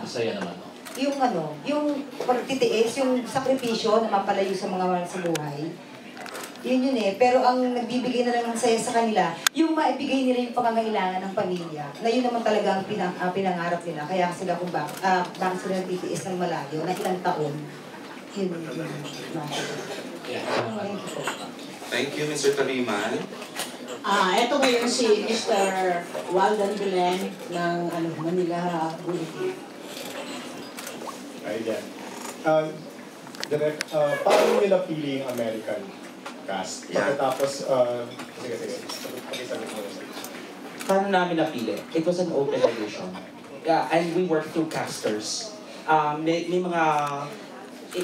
Masaya naman. Yung yung pagtitiis, yung sakripisyo na mapalayo sa mga mahal sa buhay. Yun eh. Pero ang nagbibigay na lang ng saya sa kanila, yung maibigay nila yung pangangailangan ng pamilya, na yun naman talaga ang pinangarap nila. Kaya sila kung bakit sila nagtitiis ng malayo, na ilang taon. Yun. Thank you, Mr. Taliman. Ito ngayon si Mr. Walden Belen ng Manila Bulletin. Ayan. Direct, paano nyo napili yung American cast? Pagkatapos, sige. Pag-isabit mo. Paano namin napili? It was an open audition. Yeah, and we worked through casters. May mga...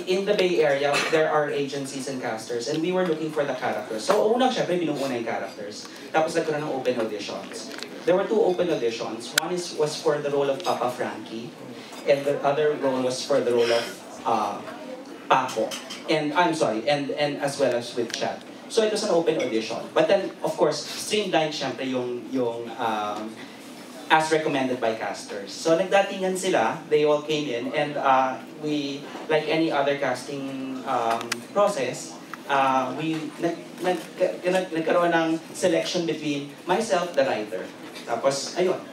In the Bay Area, there are agencies and casters, and we were looking for the characters. So, unang syempre, binuuna yung characters. Tapos nagkaroon ng open auditions. There were 2 open auditions. One was for the role of Papa Frankie, and the other role was for the role of Paco. And I'm sorry, and as well as with Chad. So it was an open audition. But then, of course, streamlined syempre yung as recommended by casters. So nagdatingan sila, they all came in, and we, like any other casting process, we nagkaroon ng selection between myself, the writer. Tapos, ayun.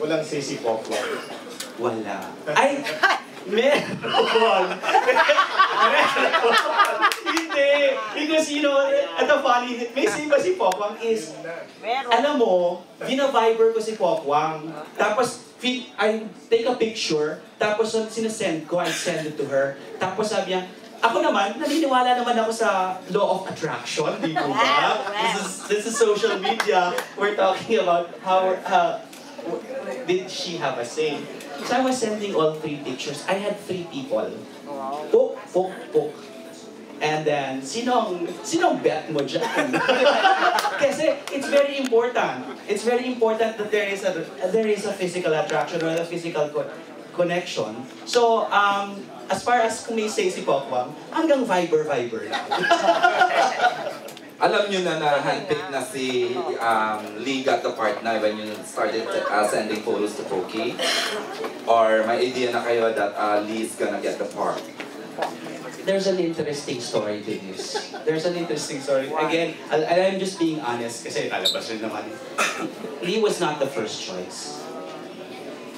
Walang sisi popcorn. Wala. Ay! Meron! Hindi! Because, you know, at the funny, may siba si Pokwang is, alam mo, vina-viber ko si Pokwang. Tapos, I take a picture, tapos sinasend ko, I send it to her. Tapos sabi niya, ako naman, naniniwala naman ako sa law of attraction, di ba? This is social media. We're talking about how did she have a say? So I was sending all 3 pictures. I had 3 people. Poke. And then, sinong bet mo dyan? Kasi it's very important. It's very important that there is a physical attraction or a physical connection. So, as far as kung may say si Pokwang, hanggang Viber lang. Alam nyo na handpick na si Lee got the part na when you started sending photos to Poki? Or may idea na kayo that Lee's gonna get the part? There's an interesting story to this. There's an interesting story. Again, I'm just being honest kasi talabas rin naman. Lee was not the first choice.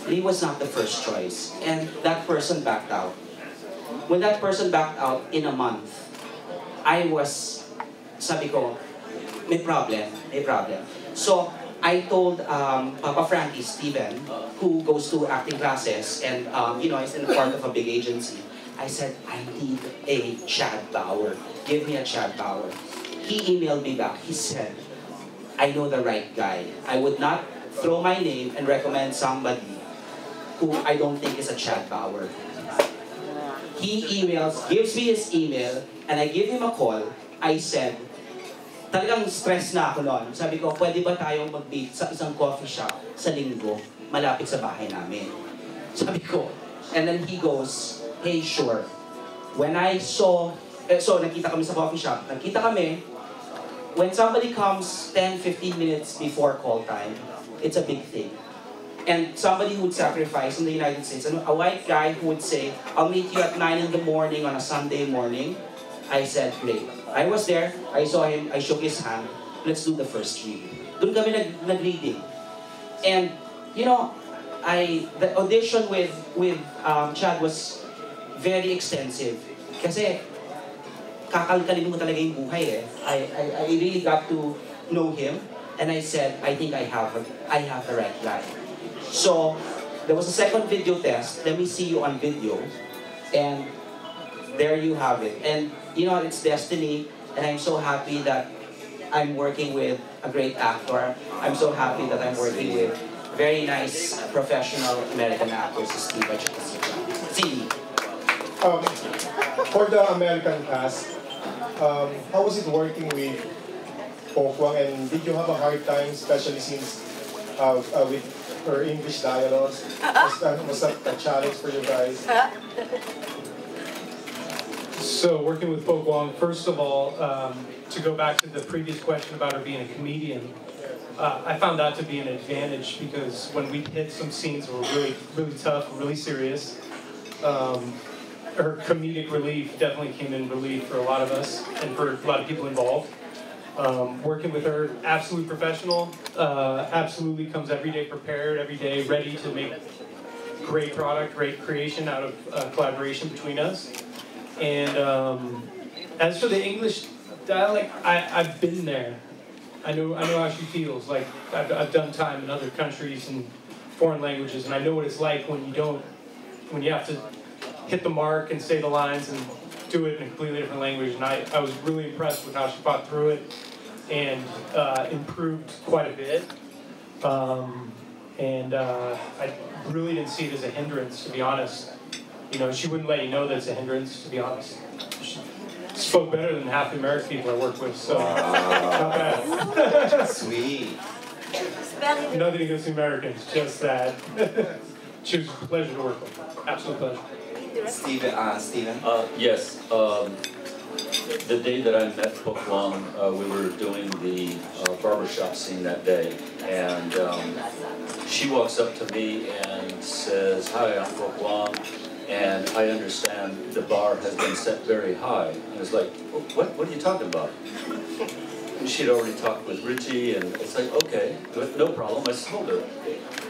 Lee was not the first choice. And that person backed out. When that person backed out in a month, sabi ko, may problem. So, I told Papa Frankie, Steven, who goes to acting classes and, is in part of a big agency, I said, I need a Chad Bauer. Give me a Chad Bauer. He emailed me back. He said, I know the right guy. I would not throw my name and recommend somebody who I don't think is a Chad Bauer. He gives me his email, and I give him a call. I said, talagang stress na ako noon. Sabi ko, pwede ba tayong mag-meet sa isang coffee shop sa Linggo, malapit sa bahay namin? Sabi ko, and then he goes, hey, sure. When I saw, nakita kami sa coffee shop, when somebody comes 10-15 minutes before call time, it's a big thing. And somebody who would sacrifice in the United States, a white guy who would say, I'll meet you at 9 in the morning on a Sunday morning, I said, great. I was there, I saw him, I shook his hand, let's do the first read. Doon kami nag-reading. And, the audition with Chad was very extensive. Kasi, kakalkalin mo talaga yung buhay eh. I really got to know him, and I said, I think I have the right guy. So, there was a second video test. Let me see you on video. And there you have it. And it's destiny, and I'm so happy that I'm working with a great actor. I'm so happy that I'm working with very nice professional American actors, Steve at See. For the American cast, how was it working with Pokwang, and did you have a hard time, especially since with her English dialogues? Was that a challenge for you guys? So working with Pokwang, first of all, to go back to the previous question about her being a comedian, I found that to be an advantage because when we hit some scenes that were really, really tough, really serious, her comedic relief definitely came in relief for a lot of us and for a lot of people involved. Working with her, absolutely professional, absolutely comes every day prepared, every day ready to make great product, great creation out of collaboration between us. And as for the English dialect, I've been there. I know how she feels. Like I've done time in other countries and foreign languages, and I know what it's like when you have to hit the mark and say the lines and do it in a completely different language. And I was really impressed with how she fought through it and improved quite a bit. I really didn't see it as a hindrance, to be honest. You know, she wouldn't let you know that it's a hindrance, to be honest. She spoke better than half the American people I work with, so not bad. Sweet. Nothing against the Americans, just that. She was a pleasure to work with. Absolute pleasure. Steven? Yes. The day that I met Pok Wong, we were doing the barbershop scene that day, and she walks up to me and says, "Hi, I'm Pok Wong, and I understand the bar has been set very high." I was like, "What are you talking about?" And she'd already talked with Richie, and it's like, "Okay, no problem." I told her,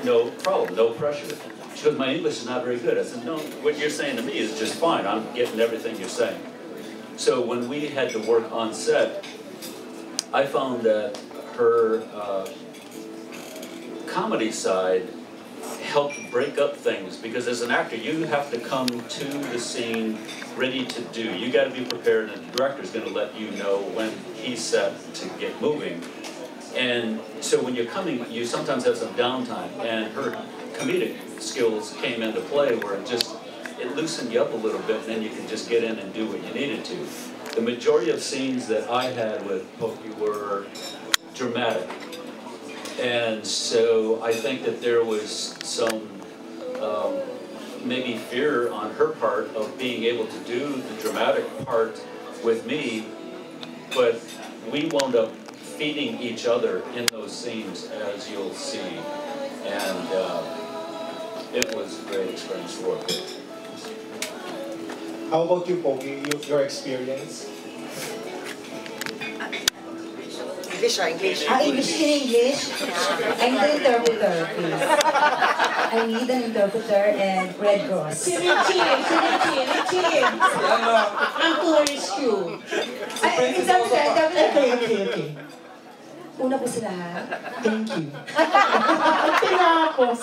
"No problem, no pressure." She goes, "My English is not very good." I said, "No, what you're saying to me is just fine. I'm getting everything you're saying." So when we had to work on set, I found that her comedy side helped break up things, because as an actor, you have to come to the scene ready to do. You got to be prepared, and the director's going to let you know when he's set to get moving. And so when you're coming, you sometimes have some downtime, and her comedic skills came into play where it loosened you up a little bit, and then you can just get in and do what you needed to. The majority of scenes that I had with Pokey were dramatic. And so I think that there was some maybe fear on her part of being able to do the dramatic part with me, but we wound up feeding each other in those scenes, as you'll see. And it was a great experience to work with. How about you, Pokey? Your experience? English. English in English? I'm the interpreter, please. I need an interpreter and Red Cross. Si Richie. Ang to rescue. Okay. Una po sila. Thank you. Tinapos.